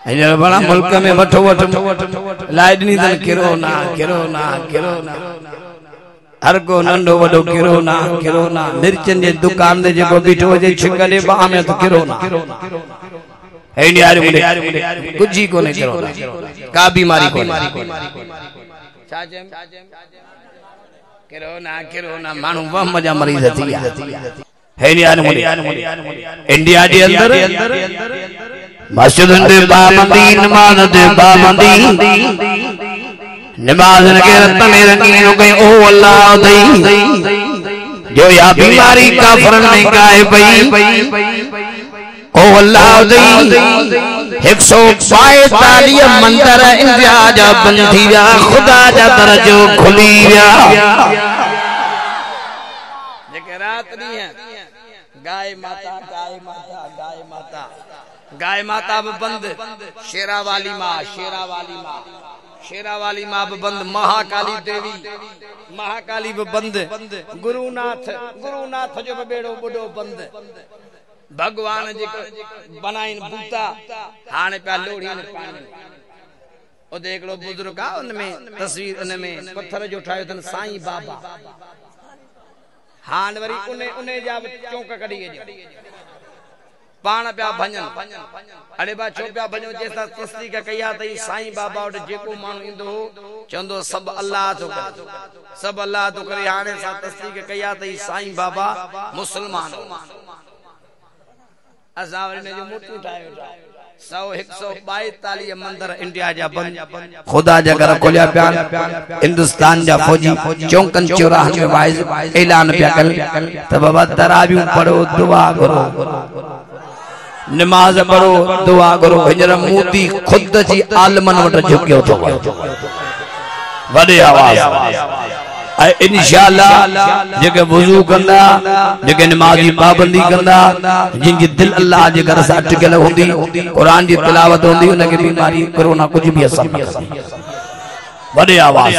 बड़ा मुल्क में वठो वठो लाइडनी तन किरोना किरोना किरोना हर को नंढो वडो किरोना मिर्चन जे दुकान दे जेको बीठो जे छिकले बाह में तो किरोना है नी यार मुझे कुछ ही को नहीं किरोना का बीमारी को किरोना किरोना मानू वह मजा मरीज थी है नी यार मुझे इंडिया जे अंदर मस्जिद दे पाबंदी नमाज दे पाबंदी नमाज के रत में रंगीन हो गई ओ अल्लाह दई जो या बीमारी काफरन में गाए पई ओ अल्लाह दई 142 मंदिर इंडिया जा बंदी जा खुदा जा दरजो खुली गया जेके रात दी है गाय माता गाय माता गाय माता गाय माता बंद शेरावाली माँ शेरावाली माँ बंद महाकाली देवी महाकाली बंद गुरुनाथ जो बेड़ो बुढ़ो बंद भगवान जी बनाइन बूता हाने पे लोड़ी ने पानी ओ देख लो बुजुर्ग आ उनमें तस्वीर उनमें पत्थर जो उठायो तन साईं बाबा हान वरी उने जा चौंक कढी पान पिया भजन अरे बा छो पिया भजन जेसा तस्दीक कया तई साईं बाबा वट जेको मानु इंदो चंदो सब अल्लाह तो करे हाने सा तस्दीक कया तई साईं बाबा मुसलमान असावरे ने जो मूर्ति उठायो 142 मंदिर इंडिया जा बंद खुदा जा घर खोलिया पिया हिंदुस्तान जा फौजी चौंकन चौराहन में वाइज ऐलान पिया कर त बाबा तरावियों पढ़ो दुआ करो नमाज पढ़ो दुआ करो हिजर मोदी खुद जी आलमन वट झुकियो तो वडे आवाज इंशाअल्लाह जेके वुजू कंदा जेके नमाजी पाबंदी कंदा जिनकी दिल अल्लाह जे घर सां अटकल हुंदी कुरान जी तिलावत हुंदी उनके बीमारी कोरोना कुछ भी असर न कंदी वडे आवाज